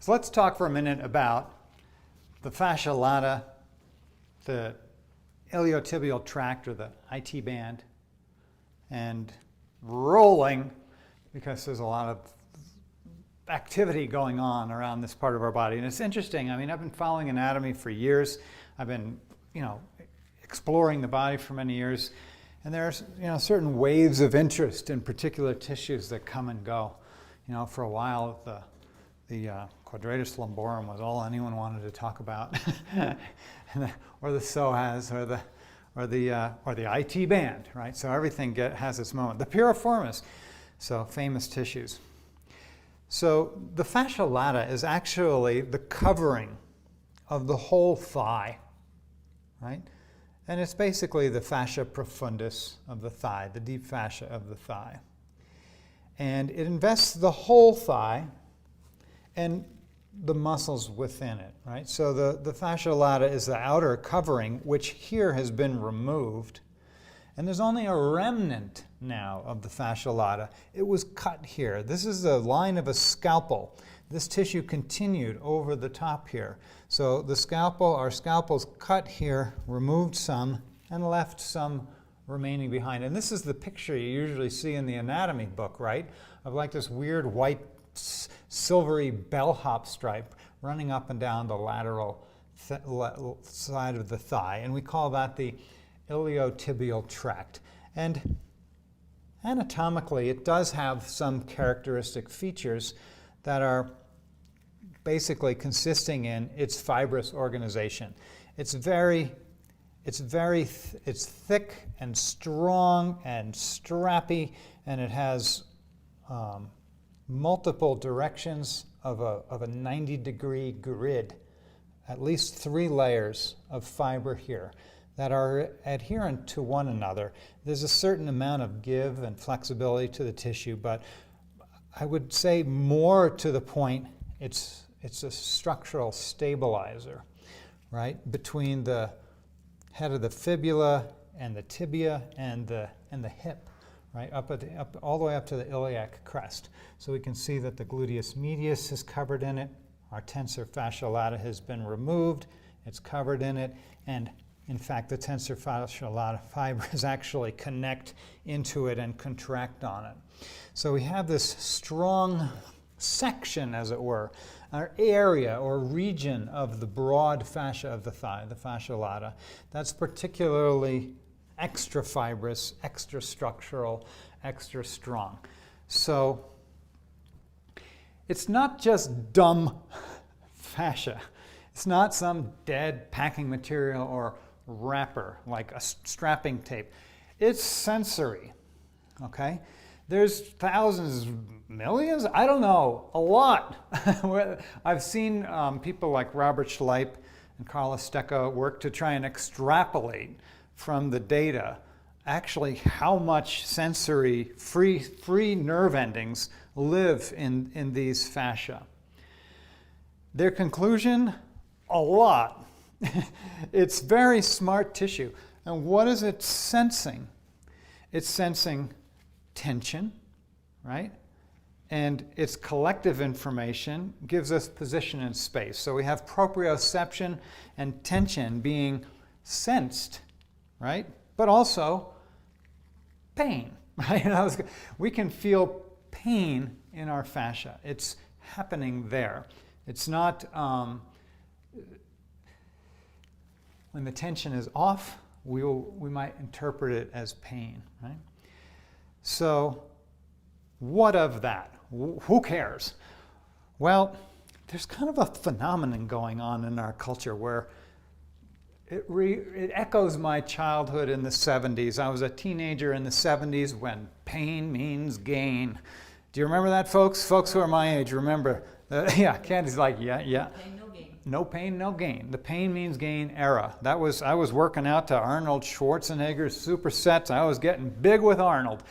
So let's talk for a minute about the fascia lata, the iliotibial tract, or the IT band, and rolling, because there's a lot of activity going on around this part of our body. And it's interesting. I mean, I've been following anatomy for years. I've been, exploring the body for many years. And there's, certain waves of interest in particular tissues that come and go. For a while, the quadratus lumborum was all anyone wanted to talk about, or the psoas, or the IT band, right? So everything has its moment. The piriformis, so famous tissues. So the fascia lata is actually the covering of the whole thigh, right? And it's basically the fascia profundus of the thigh, the deep fascia of the thigh. And it invests the whole thigh and the muscles within it, right? So the fascia lata is the outer covering, which here has been removed. And there's only a remnant now of the fascia lata. It was cut here. This is the line of a scalpel. This tissue continued over the top here. So the scalpel, our scalpel's cut here, removed some, and left some remaining behind. And this is the picture you usually see in the anatomy book, right? Of like this weird white silvery bellhop stripe running up and down the lateral side of the thigh. And we call that the iliotibial tract. And anatomically, it does have some characteristic features that are basically consisting in its fibrous organization. It's thick and strong and strappy, and it has multiple directions of a 90-degree grid, at least 3 layers of fiber here that are adherent to one another. There's a certain amount of give and flexibility to the tissue, but I would say more to the point, it's a structural stabilizer, right? Between the head of the fibula and the tibia and the hip, right? Up all the way up to the iliac crest. So we can see that the gluteus medius is covered in it. Our tensor fascia lata has been removed. It's covered in it. And in fact, the tensor fascia lata fibers actually connect into it and contract on it. So we have this strong section, as it were, an area or region of the broad fascia of the thigh, the fascia lata, that's particularly extra fibrous, extra structural, extra strong. So it's not just dumb fascia. It's not some dead packing material or wrapper like a strapping tape. It's sensory, okay? There's thousands, millions, I don't know, a lot. I've seen people like Robert Schleip and Carla Stecco work to try and extrapolate from the data actually how much sensory free nerve endings live in these fascia. Their conclusion, a lot. It's very smart tissue. And what is it sensing? It's sensing tension, right? And its collective information gives us position in space. So we have proprioception and tension being sensed, right? But also pain, right? We can feel pain in our fascia. It's happening there. It's not, when the tension is off, we might interpret it as pain, right? So what of that? Who cares? Well, there's kind of a phenomenon going on in our culture where it echoes my childhood in the 70s. I was a teenager in the 70s when pain means gain. Do you remember that, folks? Folks who are my age remember. Yeah, Candy's like, yeah. No pain, no gain. The pain means gain era. I was working out to Arnold Schwarzenegger's supersets. I was getting big with Arnold,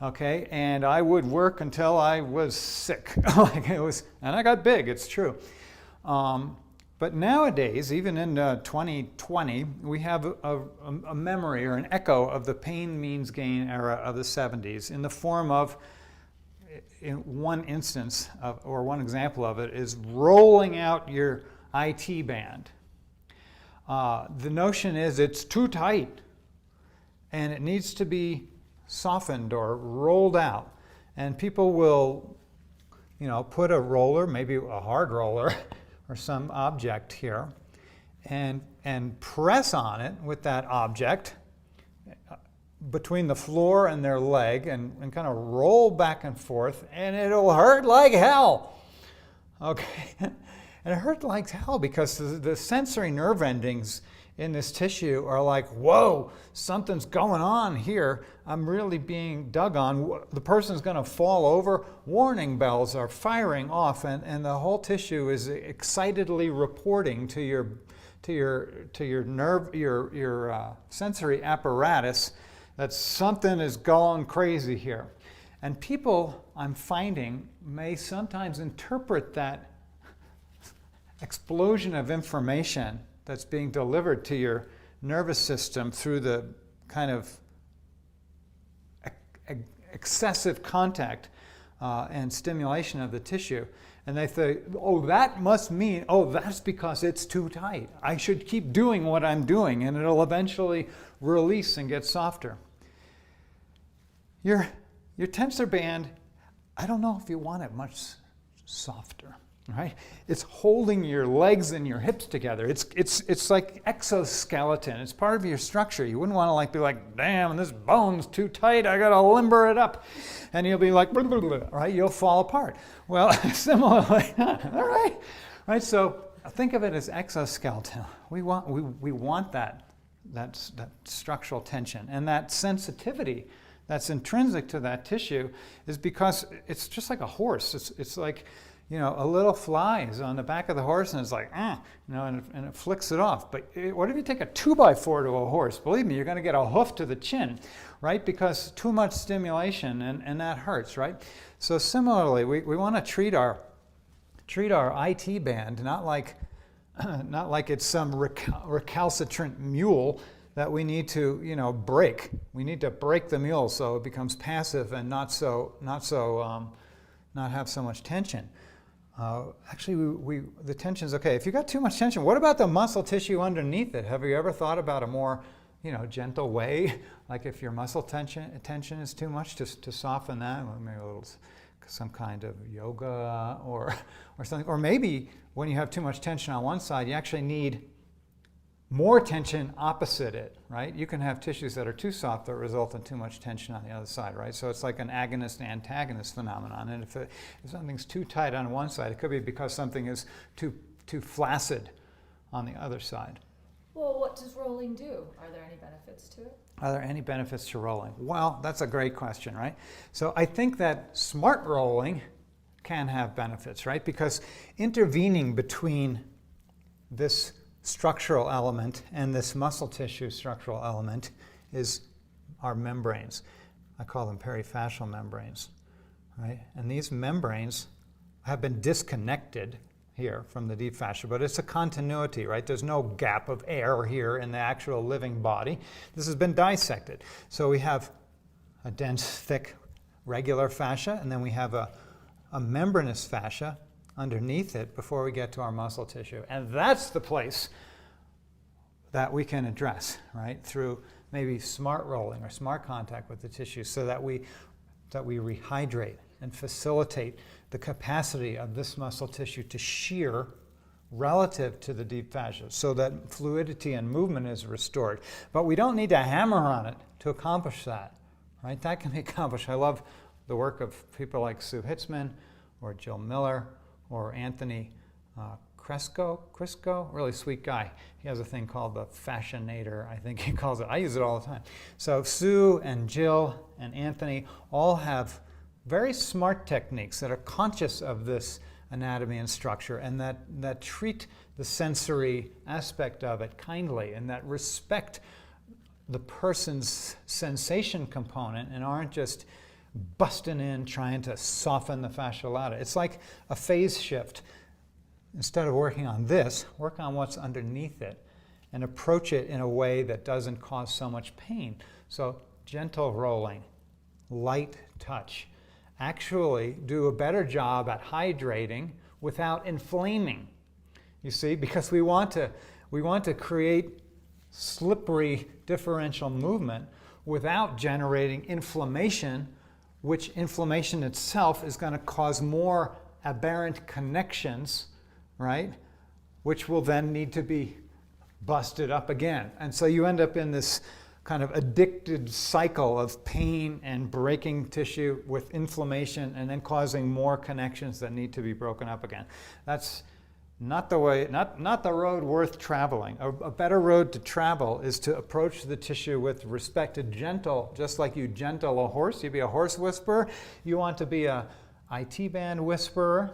okay? And I would work until I was sick. And I got big, it's true. But nowadays, even in 2020, we have a memory or an echo of the pain means gain era of the 70s in the form of, in one instance of, or one example of it is rolling out your IT band. The notion is it's too tight and it needs to be softened or rolled out. And people will, put a roller, maybe a hard roller or some object here, and press on it with that object between the floor and their leg and kind of roll back and forth, and it'll hurt like hell. Okay? And it hurt like hell because the sensory nerve endings in this tissue are like, whoa, something's going on here. I'm really being dug on. The person's going to fall over. Warning bells are firing off, and the whole tissue is excitedly reporting to your nerve, your sensory apparatus that something is going crazy here. And people, I'm finding, may sometimes interpret that explosion of information that's being delivered to your nervous system through the kind of excessive contact and stimulation of the tissue. And they say, oh, that must mean, oh, that's because it's too tight. I should keep doing what I'm doing, and it'll eventually release and get softer. Your tensor band, I don't know if you want it much softer, right? It's holding your legs and your hips together. It's like exoskeleton. It's part of your structure. You wouldn't want to be like, damn, this bone's too tight. I gotta limber it up, and you'll be like, blah, blah, blah, right? You'll fall apart. Well, similarly, all right, right. So think of it as exoskeleton. We want that structural tension and that sensitivity that's intrinsic to that tissue is because it's just like a horse. It's like, a little fly is on the back of the horse and it's like, and it flicks it off. But what if you take a 2x4 to a horse? Believe me, you're going to get a hoof to the chin, right? Because too much stimulation and that hurts, right? So similarly, we want to treat our IT band not like it's some recalcitrant mule that we need to, break. We need to break the mule so it becomes passive and not have so much tension. Actually, the tension's okay. If you got too much tension, what about the muscle tissue underneath it? Have you ever thought about a more, gentle way? Like if your muscle tension is too much, to soften that, maybe some kind of yoga or something. Or maybe when you have too much tension on one side, you actually need more tension opposite it, right? You can have tissues that are too soft that result in too much tension on the other side, right? So it's like an agonist-antagonist phenomenon. And if something's too tight on one side, it could be because something is too flaccid on the other side. Well, what does rolling do? Are there any benefits to it? Are there any benefits to rolling? Well, that's a great question, right? So I think that smart rolling can have benefits, right? Because intervening between this structural element and this muscle tissue structural element is our membranes. I call them perifascial membranes, right? And these membranes have been disconnected here from the deep fascia, but it's a continuity, right? There's no gap of air here in the actual living body. This has been dissected. So we have a dense, thick, regular fascia, and then we have a membranous fascia underneath it before we get to our muscle tissue. And that's the place that we can address, right? Through maybe smart rolling or smart contact with the tissue so that we rehydrate and facilitate the capacity of this muscle tissue to shear relative to the deep fascia so that fluidity and movement is restored. But we don't need to hammer on it to accomplish that, right? That can be accomplished. I love the work of people like Sue Hitzman or Jill Miller or Anthony Chrisco, really sweet guy. He has a thing called the Fascianator, I think he calls it. I use it all the time. So Sue and Jill and Anthony all have very smart techniques that are conscious of this anatomy and structure and that treat the sensory aspect of it kindly and that respect the person's sensation component and aren't just busting in trying to soften the fascia lata. It's like a phase shift. Instead of working on this, work on what's underneath it and approach it in a way that doesn't cause so much pain. So gentle rolling, light touch, actually do a better job at hydrating without inflaming. You see, because we want to create slippery differential movement without generating inflammation, which inflammation itself is going to cause more aberrant connections, right? Which will then need to be busted up again. And so you end up in this kind of addicted cycle of pain and breaking tissue with inflammation and then causing more connections that need to be broken up again. That's not the way, not the road worth traveling. A better road to travel is to approach the tissue with respect to gentle, just like you gentle a horse. You'd be a horse whisperer. You want to be a IT band whisperer,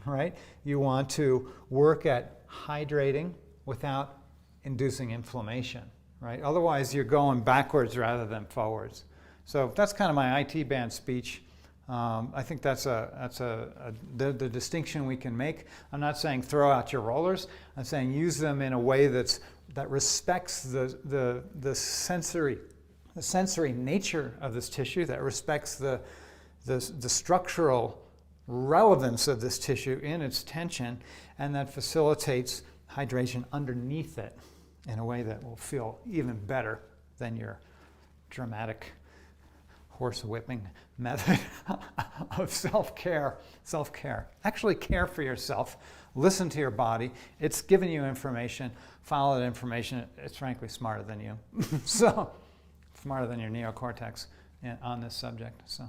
right? You want to work at hydrating without inducing inflammation, right? Otherwise, you're going backwards rather than forwards. So that's kind of my IT band speech. I think that's the distinction we can make. I'm not saying throw out your rollers. I'm saying use them in a way that respects the sensory nature of this tissue, that respects the structural relevance of this tissue in its tension, and that facilitates hydration underneath it in a way that will feel even better than your dramatic horse whipping method of self-care. Actually care for yourself. Listen to your body. It's giving you information. Follow that information. It's frankly smarter than you. So, smarter than your neocortex on this subject. So.